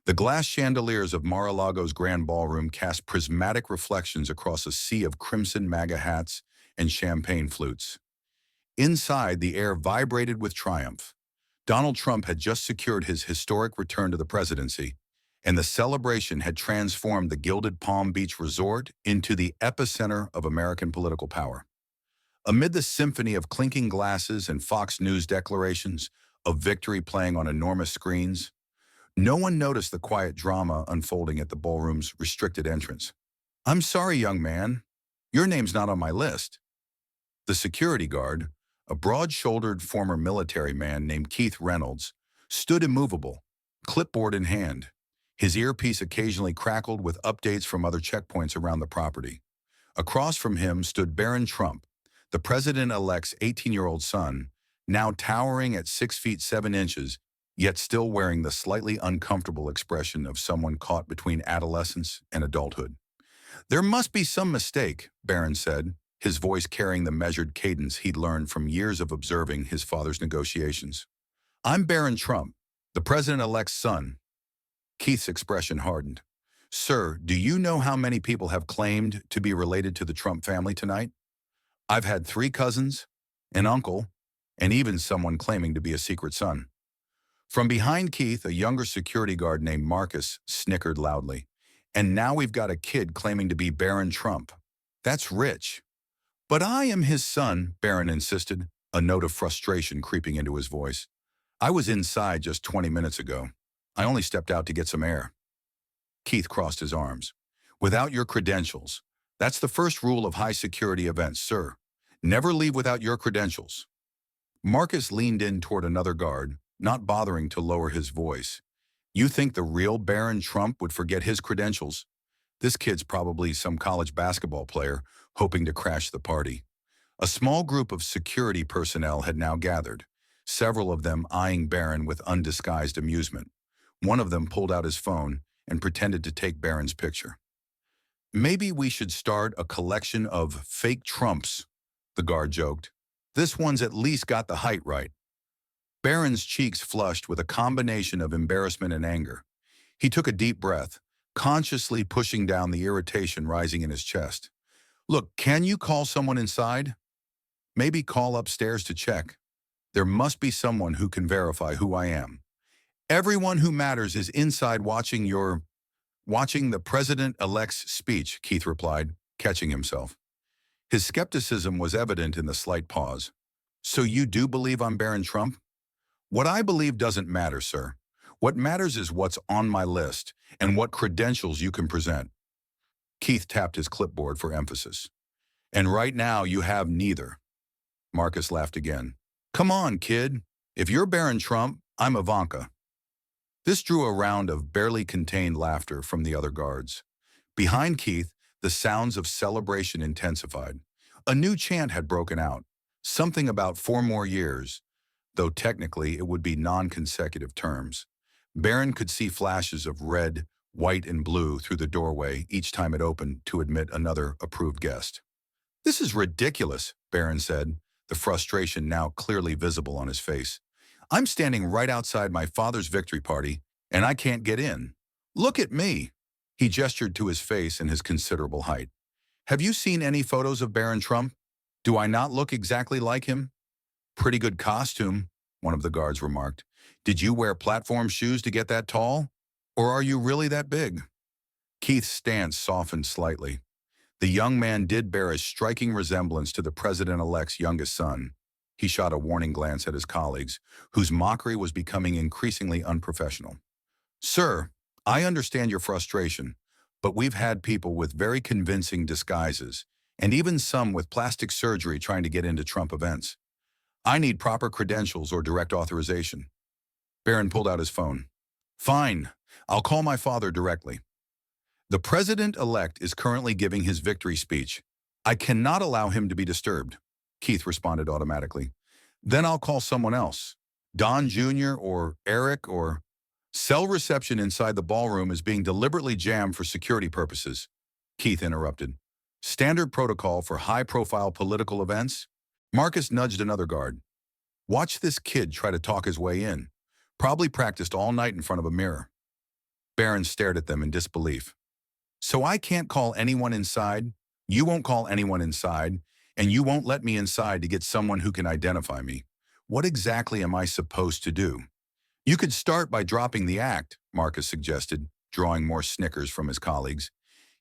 The glass chandeliers of Mar-A-Lago's Grand Ballroom cast prismatic reflections across a sea of crimson MAGA hats and champagne flutes. Inside, the air vibrated with triumph. Donald Trump had just secured his historic return to the presidency, and the celebration had transformed the gilded Palm Beach resort into the epicenter of American political power. Amid the symphony of clinking glasses and Fox News declarations of victory playing on enormous screens, no one noticed the quiet drama unfolding at the ballroom's restricted entrance. "I'm sorry, young man. Your name's not on my list." The security guard, a broad-shouldered former military man named Keith Reynolds, stood immovable, clipboard in hand. His earpiece occasionally crackled with updates from other checkpoints around the property. Across from him stood Barron Trump, the president-elect's 18-year-old son, now towering at 6 feet 7 inches, yet still wearing the slightly uncomfortable expression of someone caught between adolescence and adulthood. "There must be some mistake," Barron said, his voice carrying the measured cadence he'd learned from years of observing his father's negotiations. "I'm Barron Trump, the president-elect's son." Keith's expression hardened. "Sir, do you know how many people have claimed to be related to the Trump family tonight? I've had 3 cousins, an uncle, and even someone claiming to be a secret son." From behind Keith, a younger security guard named Marcus snickered loudly. "And now we've got a kid claiming to be Barron Trump. That's rich." "But I am his son," Barron insisted, a note of frustration creeping into his voice. "I was inside just 20 minutes ago. I only stepped out to get some air." Keith crossed his arms. "Without your credentials. That's the first rule of high-security events, sir. Never leave without your credentials." Marcus leaned in toward another guard, not bothering to lower his voice. "You think the real Barron Trump would forget his credentials? This kid's probably some college basketball player hoping to crash the party." A small group of security personnel had now gathered, several of them eyeing Barron with undisguised amusement. One of them pulled out his phone and pretended to take Barron's picture. "Maybe we should start a collection of fake Trumps," the guard joked. "This one's at least got the height right." Barron's cheeks flushed with a combination of embarrassment and anger. He took a deep breath, consciously pushing down the irritation rising in his chest. "Look, can you call someone inside? Maybe call upstairs to check. There must be someone who can verify who I am. Everyone who matters is inside watching the president-elect's speech," Keith replied, catching himself. His skepticism was evident in the slight pause. "So you do believe I'm Barron Trump?" "What I believe doesn't matter, sir. What matters is what's on my list and what credentials you can present." Keith tapped his clipboard for emphasis. "And right now you have neither." Marcus laughed again. "Come on, kid. If you're Barron Trump, I'm Ivanka." This drew a round of barely contained laughter from the other guards. Behind Keith, the sounds of celebration intensified. A new chant had broken out, something about 4 more years, though technically it would be non-consecutive terms. Barron could see flashes of red, white, and blue through the doorway each time it opened to admit another approved guest. "This is ridiculous," Barron said, the frustration now clearly visible on his face. "I'm standing right outside my father's victory party, and I can't get in. Look at me." He gestured to his face and his considerable height. "Have you seen any photos of Barron Trump? Do I not look exactly like him?" "Pretty good costume," one of the guards remarked. "Did you wear platform shoes to get that tall? Or are you really that big?" Keith's stance softened slightly. The young man did bear a striking resemblance to the president-elect's youngest son. He shot a warning glance at his colleagues, whose mockery was becoming increasingly unprofessional. "Sir, I understand your frustration, but we've had people with very convincing disguises, and even some with plastic surgery trying to get into Trump events. I need proper credentials or direct authorization." Barron pulled out his phone. "Fine, I'll call my father directly." "The president-elect is currently giving his victory speech. I cannot allow him to be disturbed," Keith responded automatically. "Then I'll call someone else. Don Jr. or Eric or—" "Cell reception inside the ballroom is being deliberately jammed for security purposes," Keith interrupted. "Standard protocol for high-profile political events?" Marcus nudged another guard. "Watch this kid try to talk his way in. Probably practiced all night in front of a mirror." Barron stared at them in disbelief. So I can't call anyone inside? You won't call anyone inside, and you won't let me inside to get someone who can identify me. What exactly am I supposed to do? You could start by dropping the act, Marcus suggested, drawing more snickers from his colleagues.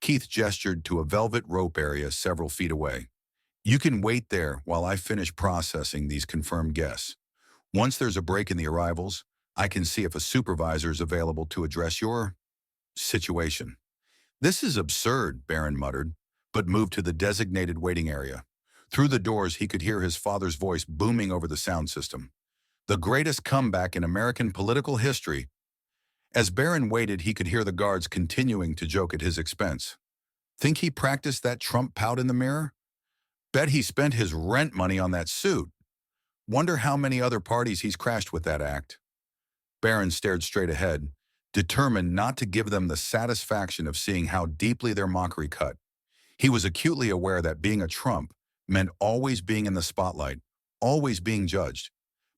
Keith gestured to a velvet rope area several feet away. You can wait there while I finish processing these confirmed guests. Once there's a break in the arrivals, I can see if a supervisor is available to address your situation. This is absurd, Barron muttered, but moved to the designated waiting area. Through the doors, he could hear his father's voice booming over the sound system. The greatest comeback in American political history. As Barron waited, he could hear the guards continuing to joke at his expense. Think he practiced that Trump pout in the mirror? Bet he spent his rent money on that suit. Wonder how many other parties he's crashed with that act. Barron stared straight ahead, determined not to give them the satisfaction of seeing how deeply their mockery cut. He was acutely aware that being a Trump meant always being in the spotlight, always being judged.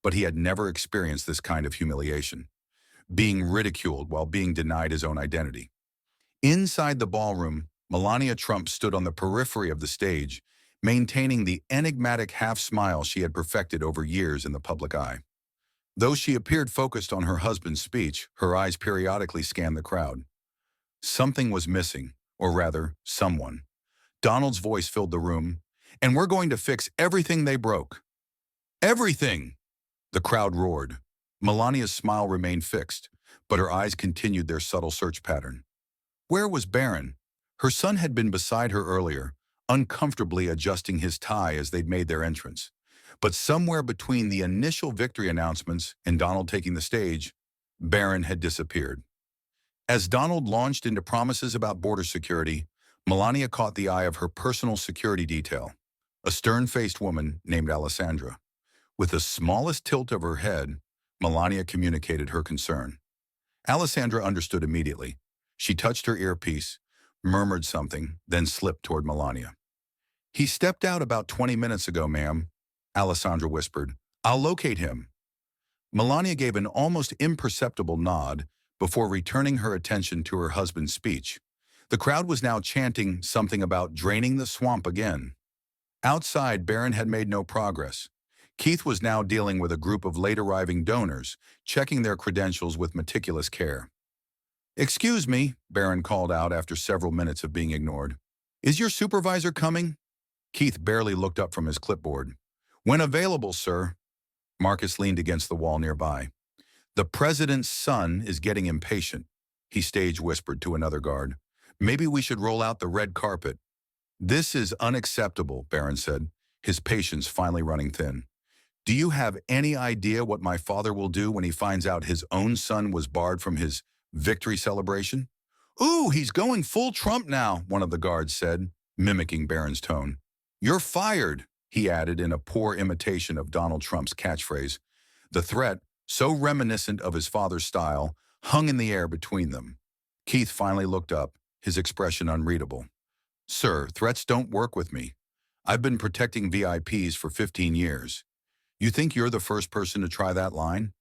But he had never experienced this kind of humiliation, being ridiculed while being denied his own identity. Inside the ballroom, Melania Trump stood on the periphery of the stage, maintaining the enigmatic half-smile she had perfected over years in the public eye. Though she appeared focused on her husband's speech, her eyes periodically scanned the crowd. Something was missing, or rather, someone. Donald's voice filled the room, and we're going to fix everything they broke. Everything! The crowd roared. Melania's smile remained fixed, but her eyes continued their subtle search pattern. Where was Barron? Her son had been beside her earlier, uncomfortably adjusting his tie as they'd made their entrance. But somewhere between the initial victory announcements and Donald taking the stage, Barron had disappeared. As Donald launched into promises about border security, Melania caught the eye of her personal security detail, a stern-faced woman named Alessandra. With the smallest tilt of her head, Melania communicated her concern. Alessandra understood immediately. She touched her earpiece, murmured something, then slipped toward Melania. He stepped out about 20 minutes ago, ma'am, Alessandra whispered. I'll locate him. Melania gave an almost imperceptible nod before returning her attention to her husband's speech. The crowd was now chanting something about draining the swamp again. Outside, Barron had made no progress. Keith was now dealing with a group of late-arriving donors, checking their credentials with meticulous care. Excuse me, Barron called out after several minutes of being ignored. Is your supervisor coming? Keith barely looked up from his clipboard. When available, sir. Marcus leaned against the wall nearby. The president's son is getting impatient, he stage whispered to another guard. Maybe we should roll out the red carpet. This is unacceptable, Barron said, his patience finally running thin. Do you have any idea what my father will do when he finds out his own son was barred from his victory celebration? Ooh, he's going full Trump now, one of the guards said, mimicking Barron's tone. You're fired, he added in a poor imitation of Donald Trump's catchphrase. The threat, so reminiscent of his father's style, hung in the air between them. Keith finally looked up, his expression unreadable. Sir, threats don't work with me. I've been protecting VIPs for 15 years. You think you're the first person to try that line?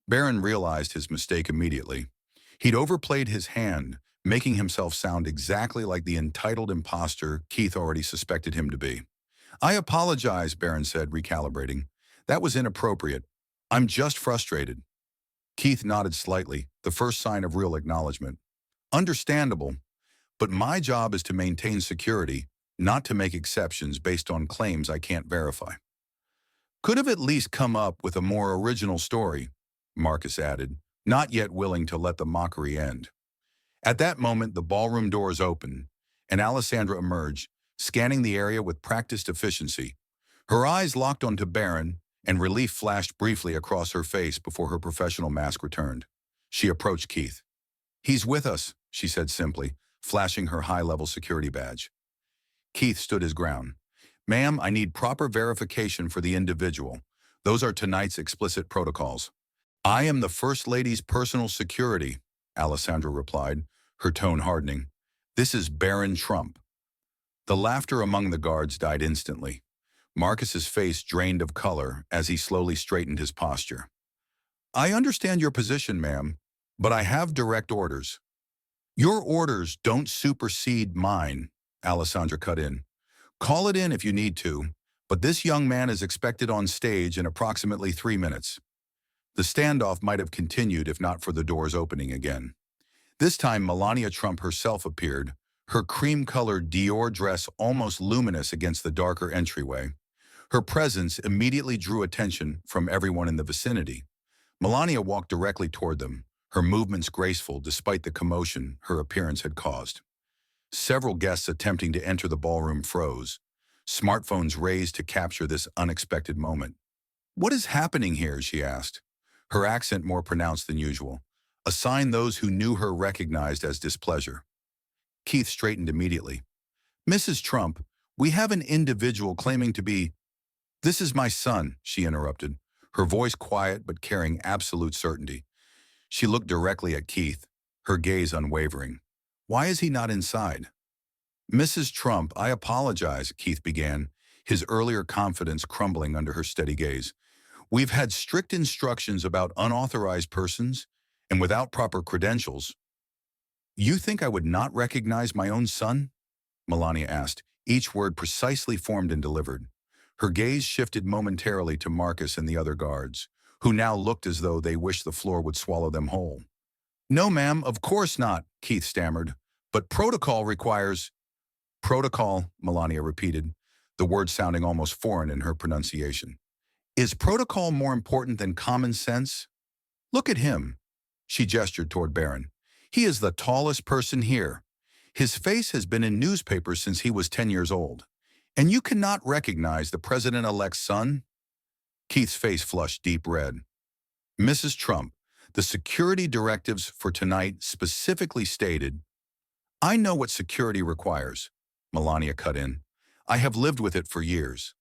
Barron realized his mistake immediately. He'd overplayed his hand, making himself sound exactly like the entitled imposter Keith already suspected him to be. I apologize, Barron said, recalibrating. That was inappropriate. I'm just frustrated. Keith nodded slightly, the first sign of real acknowledgement. Understandable, but my job is to maintain security, not to make exceptions based on claims I can't verify. Could have at least come up with a more original story, Marcus added, not yet willing to let the mockery end. At that moment, the ballroom doors opened, and Alessandra emerged, scanning the area with practiced efficiency. Her eyes locked onto Barron, and relief flashed briefly across her face before her professional mask returned. She approached Keith. He's with us, she said simply, flashing her high-level security badge. Keith stood his ground. Ma'am, I need proper verification for the individual. Those are tonight's explicit protocols. I am the First Lady's personal security, Alessandra replied, her tone hardening. This is Barron Trump. The laughter among the guards died instantly. Marcus's face drained of color as he slowly straightened his posture. I understand your position, ma'am, But I have direct orders. Your orders don't supersede mine, Alessandra cut in. Call it in if you need to, but this young man is expected on stage in approximately 3 minutes. The standoff might have continued if not for the doors opening again. This time, Melania Trump herself appeared, her cream-colored Dior dress almost luminous against the darker entryway. Her presence immediately drew attention from everyone in the vicinity. Melania walked directly toward them, her movements graceful despite the commotion her appearance had caused. Several guests attempting to enter the ballroom froze, smartphones raised to capture this unexpected moment. "What is happening here?" she asked, her accent more pronounced than usual, a sign those who knew her recognized as displeasure. Keith straightened immediately. "Mrs. Trump, we have an individual claiming to be—" "This is my son," she interrupted, her voice quiet but carrying absolute certainty. She looked directly at Keith, her gaze unwavering. "Why is he not inside?" "Mrs. Trump, I apologize," Keith began, his earlier confidence crumbling under her steady gaze. "We've had strict instructions about unauthorized persons and without proper credentials." "You think I would not recognize my own son?" Melania asked, each word precisely formed and delivered. Her gaze shifted momentarily to Marcus and the other guards, who now looked as though they wished the floor would swallow them whole. "No, ma'am, of course not," Keith stammered. "But protocol requires—" "Protocol," Melania repeated, the word sounding almost foreign in her pronunciation. "Is protocol more important than common sense? Look at him." She gestured toward Barron. "He is the tallest person here. His face has been in newspapers since he was 10 years old. And you cannot recognize the president-elect's son?" Keith's face flushed deep red. "Mrs. Trump, the security directives for tonight specifically stated—" "I know what security requires," Melania cut in. "I have lived with it for years."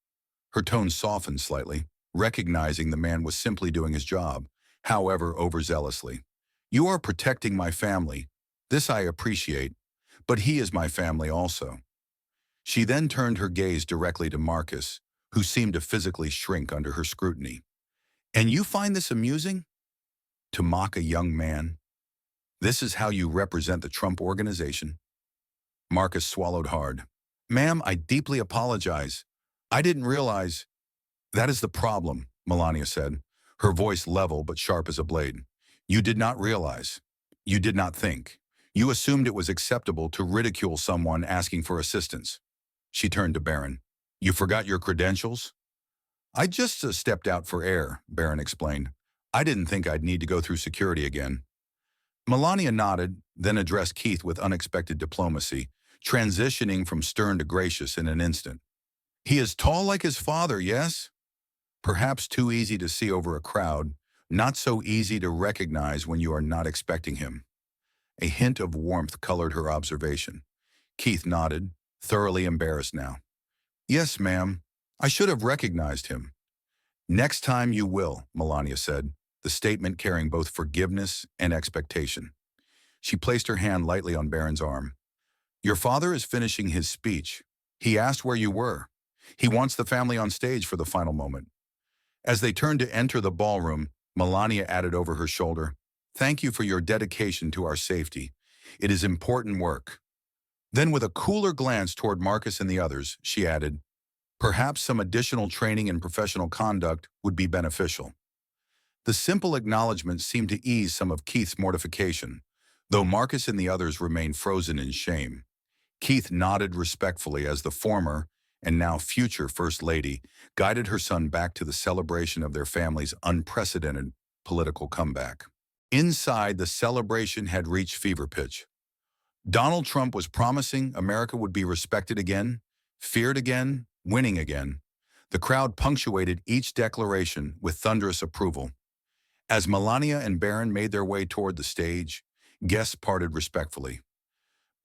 Her tone softened slightly, recognizing the man was simply doing his job, however overzealously. "You are protecting my family. This I appreciate, but he is my family also." She then turned her gaze directly to Marcus, who seemed to physically shrink under her scrutiny. "And you find this amusing? To mock a young man? This is how you represent the Trump organization?" Marcus swallowed hard. "Ma'am, I deeply apologize. I didn't realize—" "That is the problem," Melania said, her voice level but sharp as a blade. "You did not realize. You did not think. You assumed it was acceptable to ridicule someone asking for assistance." She turned to Barron. "You forgot your credentials?" "I just stepped out for air," Barron explained. "I didn't think I'd need to go through security again." Melania nodded, then addressed Keith with unexpected diplomacy, transitioning from stern to gracious in an instant. "He is tall like his father, yes? Perhaps too easy to see over a crowd, not so easy to recognize when you are not expecting him." A hint of warmth colored her observation. Keith nodded, thoroughly embarrassed now. "Yes, ma'am. I should have recognized him." "Next time you will," Melania said, the statement carrying both forgiveness and expectation. She placed her hand lightly on Barron's arm. "Your father is finishing his speech. He asked where you were. He wants the family on stage for the final moment." As they turned to enter the ballroom, Melania added over her shoulder, "Thank you for your dedication to our safety. It is important work." Then with a cooler glance toward Marcus and the others, she added, "Perhaps some additional training in professional conduct would be beneficial." The simple acknowledgement seemed to ease some of Keith's mortification, though Marcus and the others remained frozen in shame. Keith nodded respectfully as the former, and now future First Lady, guided her son back to the celebration of their family's unprecedented political comeback. Inside, the celebration had reached fever pitch. Donald Trump was promising America would be respected again, feared again, winning again. The crowd punctuated each declaration with thunderous approval. As Melania and Barron made their way toward the stage, guests parted respectfully.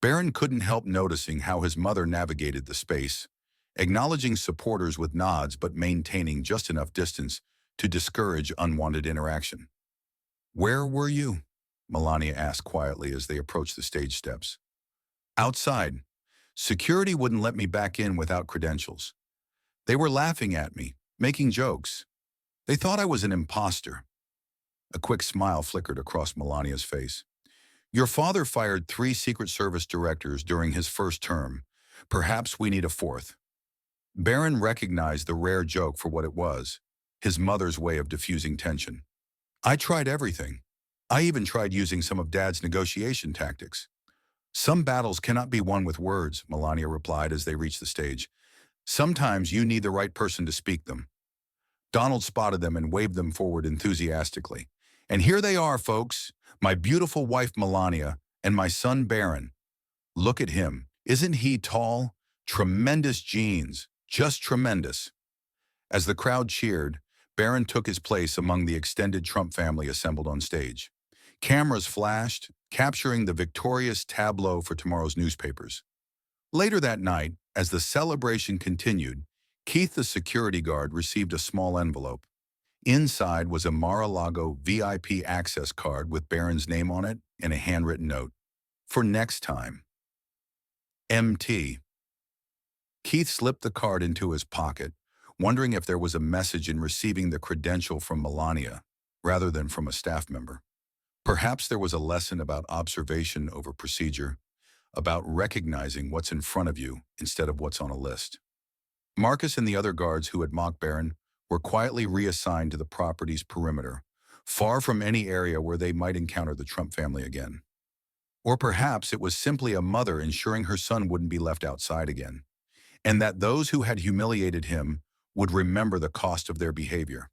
Barron couldn't help noticing how his mother navigated the space, acknowledging supporters with nods but maintaining just enough distance to discourage unwanted interaction. "Where were you?" Melania asked quietly as they approached the stage steps. "Outside. Security wouldn't let me back in without credentials. They were laughing at me, making jokes. They thought I was an imposter." A quick smile flickered across Melania's face. Your father fired 3 Secret Service directors during his first term. Perhaps we need a fourth. Barron recognized the rare joke for what it was, his mother's way of diffusing tension. I tried everything. I even tried using some of Dad's negotiation tactics. Some battles cannot be won with words, Melania replied as they reached the stage. Sometimes you need the right person to speak them. Donald spotted them and waved them forward enthusiastically. And here they are, folks, my beautiful wife Melania and my son Barron. Look at him. Isn't he tall? Tremendous genes. Just tremendous. As the crowd cheered, Barron took his place among the extended Trump family assembled on stage. Cameras flashed, capturing the victorious tableau for tomorrow's newspapers. Later that night, as the celebration continued, Keith the security guard received a small envelope. Inside was a Mar-A-Lago VIP access card with Barron's name on it and a handwritten note. For next time. MT. Keith slipped the card into his pocket, wondering if there was a message in receiving the credential from Melania, rather than from a staff member. Perhaps there was a lesson about observation over procedure, about recognizing what's in front of you instead of what's on a list. Marcus and the other guards who had mocked Barron were quietly reassigned to the property's perimeter, far from any area where they might encounter the Trump family again. Or perhaps it was simply a mother ensuring her son wouldn't be left outside again, and that those who had humiliated him would remember the cost of their behavior.